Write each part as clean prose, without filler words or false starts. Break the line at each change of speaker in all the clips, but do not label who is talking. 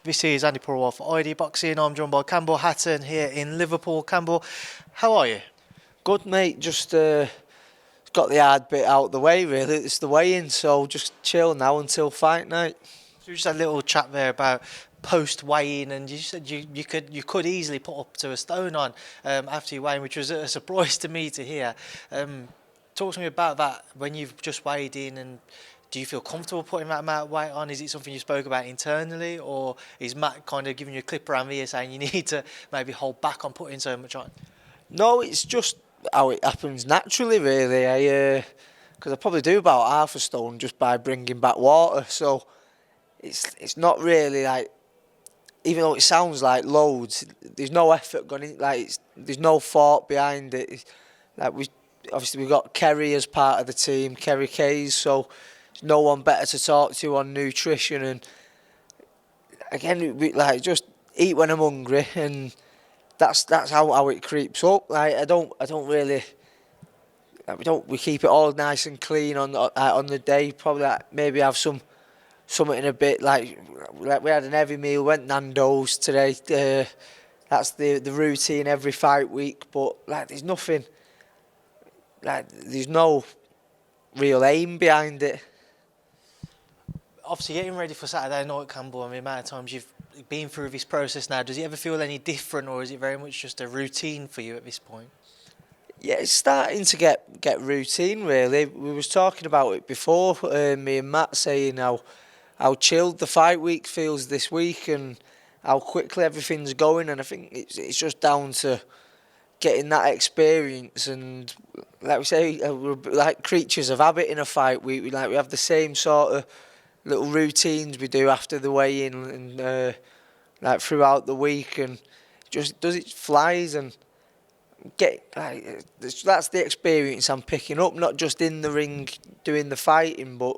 This is Andi Purewal for ID Boxing. I'm joined by Campbell Hatton here in Liverpool. Campbell, how are you?
Good, mate. Just got the hard bit out of the way, really. It's the weigh-in, so just chill now until fight night.
So we just had a little chat there about post weigh-in, and you said you could easily put up to a stone on after you weigh-in, which was a surprise to me to hear. Talk to me about that when you've just weighed in, and do you feel comfortable putting that amount of weight on? Is it something you spoke about internally, or is Matt kind of giving you a clip around the ear saying you need to maybe hold back on putting so much on?
No, it's just how it happens naturally, really. Because I probably do about half a stone just by bringing back water. So it's not really like, even though it sounds like loads, there's no effort gone in. There's no thought behind it. We've got Kerry as part of the team, Kerry Kays. So there's no one better to talk to on nutrition. And again, just eat when I'm hungry, and that's how it creeps up. We keep it all nice and clean on the day. Probably maybe have something in a bit, like we had an heavy meal, went Nando's today. That's the routine every fight week. But there's nothing, there's no real aim behind it.
Obviously, getting ready for Saturday night, Campbell, and the amount of times you've been through this process now, does it ever feel any different, or is it very much just a routine for you at this point?
Yeah, it's starting to get routine, really. We was talking about it before, me and Matt, saying how chilled the fight week feels this week and how quickly everything's going, and I think it's just down to getting that experience. And like we say, we're like creatures of habit in a fight week. We have the same sort of little routines we do after the weigh-in and throughout the week, and just it flies. And that's the experience I'm picking up, not just in the ring doing the fighting, but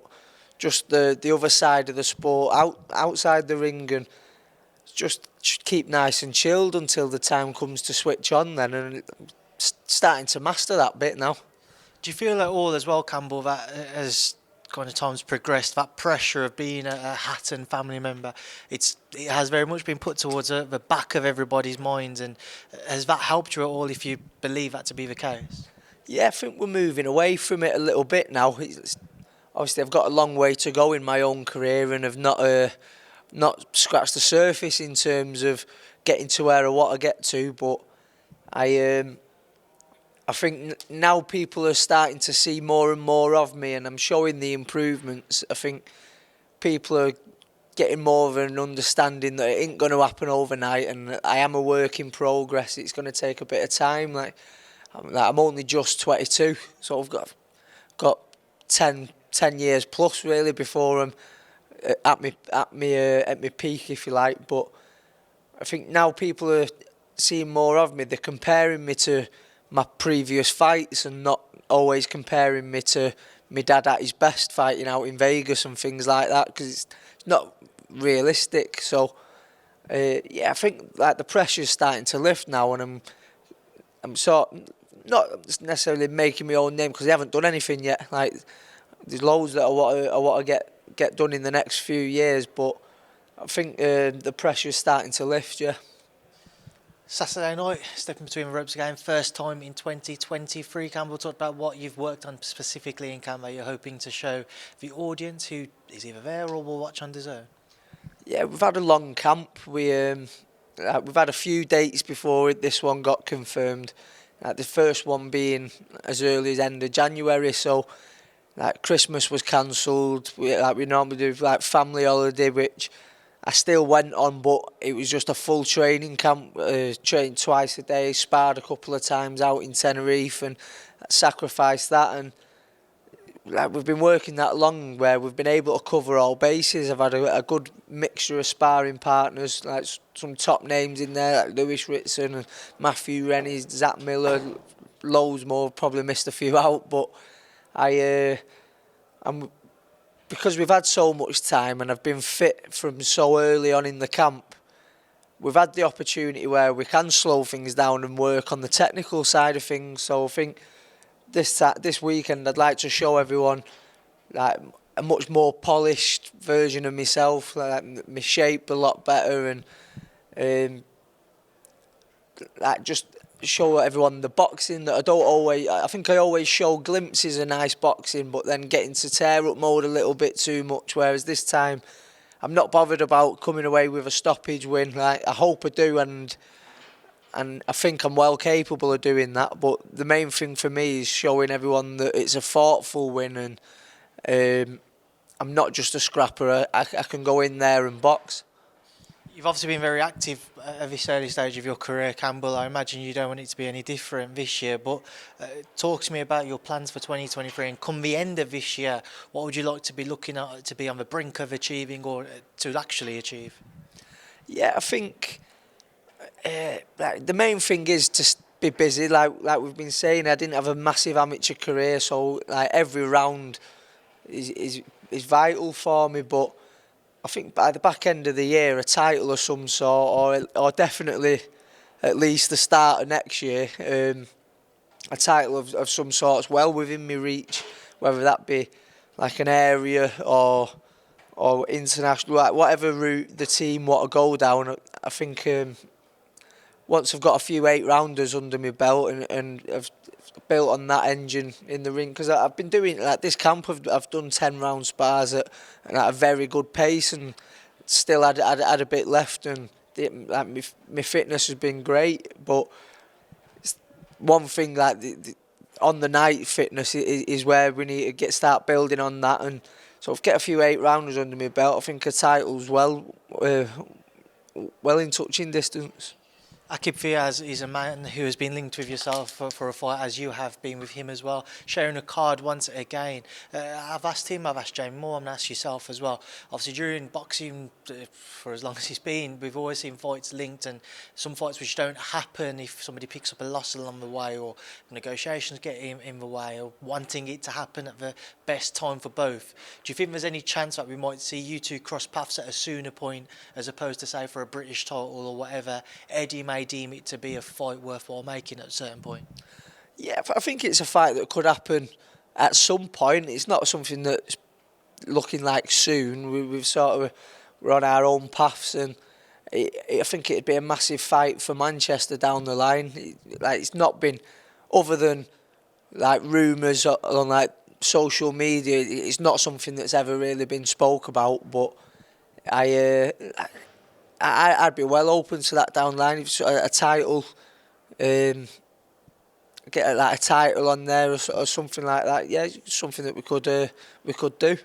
just the other side of the sport outside the ring, and just keep nice and chilled until the time comes to switch on then, and starting to master that bit now.
Do you feel at all as well, Campbell, that as kind of time's progressed, that pressure of being a Hatton family member, it has very much been put towards the back of everybody's minds, and has that helped you at all, if you believe that to be the case?
Yeah, I think we're moving away from it a little bit now. Obviously, I've got a long way to go in my own career, and have not scratched the surface in terms of getting to where I want to get to. But I think now people are starting to see more and more of me, and I'm showing the improvements. I think people are getting more of an understanding that it ain't going to happen overnight, and I am a work in progress. It's going to take a bit of time. I'm only just 22, so I've got 10 years plus really before I'm at my peak, if you like. But I think now people are seeing more of me. They're comparing me to my previous fights, and not always comparing me to my dad at his best fighting out in Vegas and things like that, because it's not realistic. So I think the pressure's starting to lift now, and I'm not necessarily making my own name, because I haven't done anything yet. There's loads that I want to get done in the next few years, but I think the pressure's starting to lift. Yeah.
Saturday night, stepping between the ropes again, first time in 2023. Campbell, talked about what you've worked on specifically in camp that you're hoping to show the audience who is either there or will watch on DAZN.
Yeah, we've had a long camp. We've had a few dates before this one got confirmed. The first one being as early as end of January. So Christmas was cancelled. We normally do family holiday, which I still went on, but it was just a full training camp. Trained twice a day, sparred a couple of times out in Tenerife, and sacrificed that. And we've been working that long where we've been able to cover all bases. I've had a good mixture of sparring partners, some top names in there, like Lewis Ritson and Matthew Rennie, Zach Miller, loads more. Probably missed a few out, but because we've had so much time and I've been fit from so early on in the camp, we've had the opportunity where we can slow things down and work on the technical side of things. So I think this weekend I'd like to show everyone a much more polished version of myself, like my shape a lot better, and like just show everyone the boxing that I don't always. I think I always show glimpses of nice boxing, but then getting to tear up mode a little bit too much. Whereas this time, I'm not bothered about coming away with a stoppage win. Like I hope I do, and I think I'm well capable of doing that. But the main thing for me is showing everyone that it's a thoughtful win, and I'm not just a scrapper. I can go in there and box.
You've obviously been very active at this early stage of your career, Campbell. I imagine you don't want it to be any different this year, but talk to me about your plans for 2023, and come the end of this year, what would you like to be looking at, to be on the brink of achieving or to actually achieve?
Yeah, I think the main thing is to be busy. Like we've been saying, I didn't have a massive amateur career, so like every round is vital for me. But I think by the back end of the year, a title of some sort, or definitely at least the start of next year, a title of some sort is well within my reach, whether that be like an area or international, like whatever route the team want to go down. I think once I've got a few 8-rounders under my belt and I've built on that engine in the ring, because I've been doing like this camp. I've done 10-round spars at a very good pace, and still had a bit left, and my fitness has been great. But it's one thing, like on the night fitness is where we need to start building on that, and so I've get a few 8-rounders under my belt. I think a title's well in touching distance.
Aqib Fiaz is a man who has been linked with yourself for a fight, as you have been with him as well, sharing a card once again. I've asked him, I've asked Jamie Moore, I'm going to ask yourself as well. Obviously, during boxing, for as long as he's been, we've always seen fights linked, and some fights which don't happen if somebody picks up a loss along the way, or negotiations get in the way, or wanting it to happen at the best time for both. Do you think there's any chance that we might see you two cross paths at a sooner point, as opposed to, say, for a British title or whatever, Eddie may deem it to be a fight worthwhile making at a certain point?
Yeah, I think it's a fight that could happen at some point. It's not something that's looking like soon. We've sort of, we're on our own paths, and I think it'd be a massive fight for Manchester down the line. It's not been, other than like rumours on like social media, it's not something that's ever really been spoke about. But I'd be well open to that down the line. If a title, get like a title on there or something like that. Yeah, something that we could do.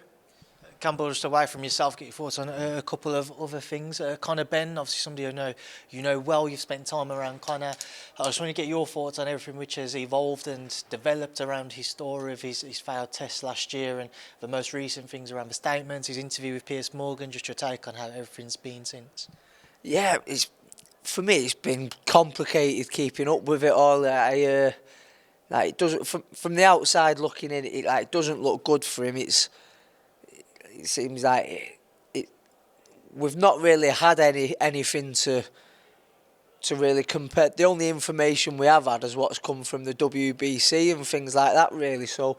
Campbell, just away from yourself, get your thoughts on a couple of other things. Conor Benn, obviously somebody you know well. You've spent time around Conor. I just want to get your thoughts on everything which has evolved and developed around his story of his failed test last year, and the most recent things around the statements, his interview with Piers Morgan. Just your take on how everything's been since.
Yeah, for me it's been complicated keeping up with it all. Like it doesn't, from the outside looking in, it doesn't look good for him. It seems like we've not really had anything to really compare. The only information we have had is what's come from the WBC and things like that, really. So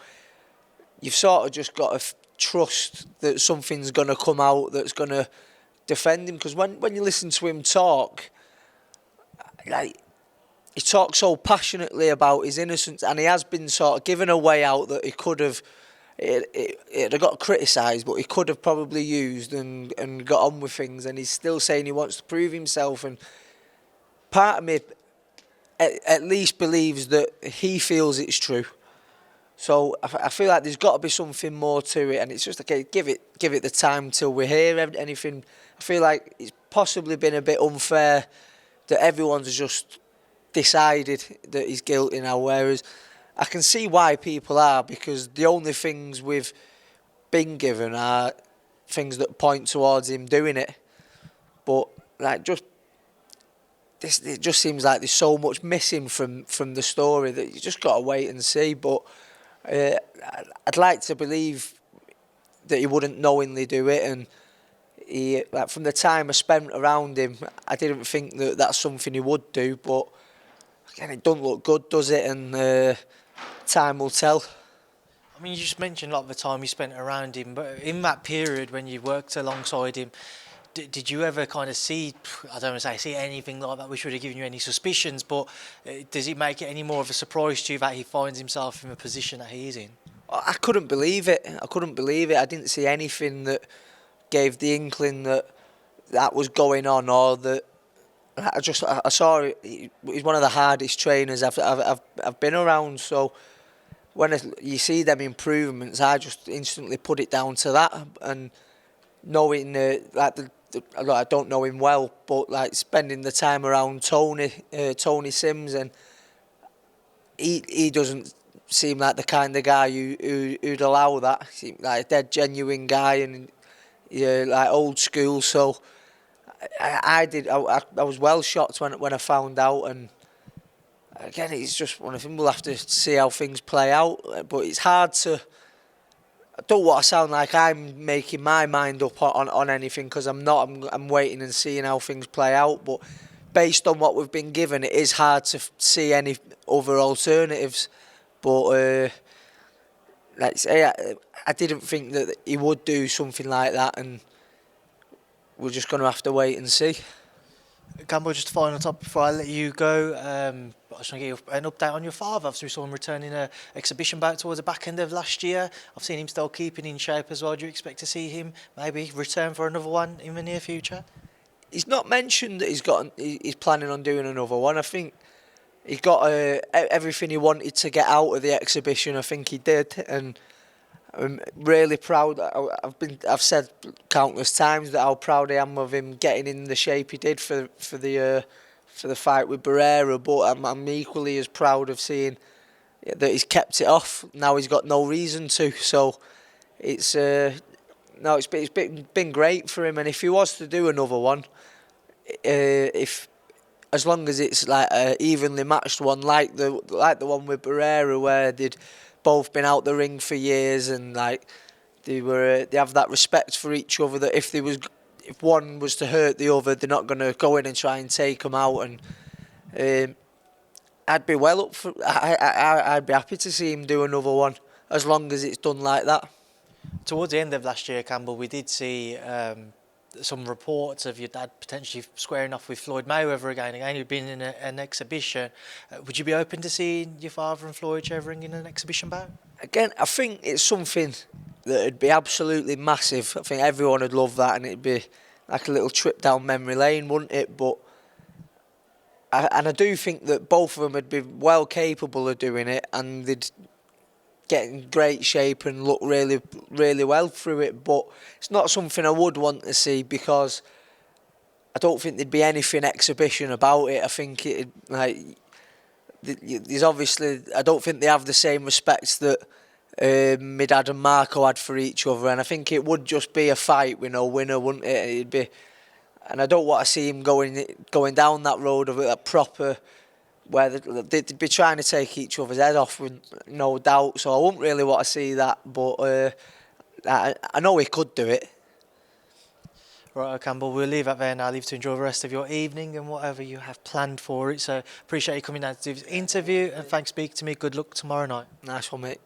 you've sort of just got to trust that something's going to come out that's going to defend him. Because when you listen to him talk, like, he talks so passionately about his innocence, and he has been sort of given a way out that he could have. It got criticised, but he could have probably used and got on with things, and he's still saying he wants to prove himself. And part of me at least believes that he feels it's true. So I feel like there's got to be something more to it, and it's just okay. Give it the time till we hear anything. I feel like it's possibly been a bit unfair that everyone's just decided that he's guilty now, whereas I can see why people are, because the only things we've been given are things that point towards him doing it. But like it just seems like there's so much missing from the story that you just got to wait and see. But I'd like to believe that he wouldn't knowingly do it, and he, like, from the time I spent around him, I didn't think that that's something he would do. But again, it doesn't look good, does it? And time will tell.
I mean, you just mentioned a lot of the time you spent around him, but in that period when you worked alongside him, did you ever kind of see, I don't want to say see anything like that which would have given you any suspicions, but does it make it any more of a surprise to you that he finds himself in the position that he is in?
I couldn't believe it. I didn't see anything that gave the inkling that that was going on, or that I saw it. He's one of the hardest trainers I've been around. So when you see them improvements, I just instantly put it down to that. And knowing I don't know him well, but like spending the time around Tony Sims, and he doesn't seem like the kind of guy who'd allow that. He seemed like a dead genuine guy, and like old school. So I was well shocked when I found out. And again, it's just one of them. We'll have to see how things play out. But it's hard to. I don't want to sound like I'm making my mind up on anything, because I'm not. I'm waiting and seeing how things play out. But based on what we've been given, it is hard to see any other alternatives. But like I say, I didn't think that he would do something like that, and we're just going to have to wait and see.
Campbell, just final top before I let you go. I just want to get an update on your father. Obviously, we saw him returning an exhibition bout towards the back end of last year. I've seen him still keeping in shape as well. Do you expect to see him maybe return for another one in the near future?
He's not mentioned that he's planning on doing another one. I think he got everything he wanted to get out of the exhibition. I think he did, and I'm really proud. I've said countless times that how proud I am of him getting in the shape he did for the fight with Barrera. But I'm equally as proud of seeing that he's kept it off. Now he's got no reason to. So it's been great for him. And if he was to do another one, as long as it's like a evenly matched one, like the one with Barrera, where they'd both been out the ring for years, and like they have that respect for each other, that if one was to hurt the other, they're not going to go in and try and take them out. And I'd be well up for. I'd be happy to see him do another one, as long as it's done like that.
Towards the end of last year, Campbell, we did see some reports of your dad potentially squaring off with Floyd Mayweather again. Again, you've been in an exhibition. Would you be open to seeing your father and Floyd Chevering in an exhibition bout?
Again, I think it's something that would be absolutely massive. I think everyone would love that, and it'd be like a little trip down memory lane, wouldn't it? But I do think that both of them would be well capable of doing it, and they'd get in great shape and look really, really well through it. But it's not something I would want to see, because I don't think there'd be anything exhibition about it. I think there's obviously, I don't think they have the same respects that my dad and Marco had for each other, and I think it would just be a fight with no winner, wouldn't it? It'd be, and I don't want to see him going down that road of a proper, where they'd be trying to take each other's head off, with no doubt. So I wouldn't really want to see that, but I know he could do it.
Right, Campbell, we'll leave it there now. I'll leave you to enjoy the rest of your evening and whatever you have planned for it. So appreciate you coming down to do this interview, and thanks for speaking to me. Good luck tomorrow night.
Nice one, mate.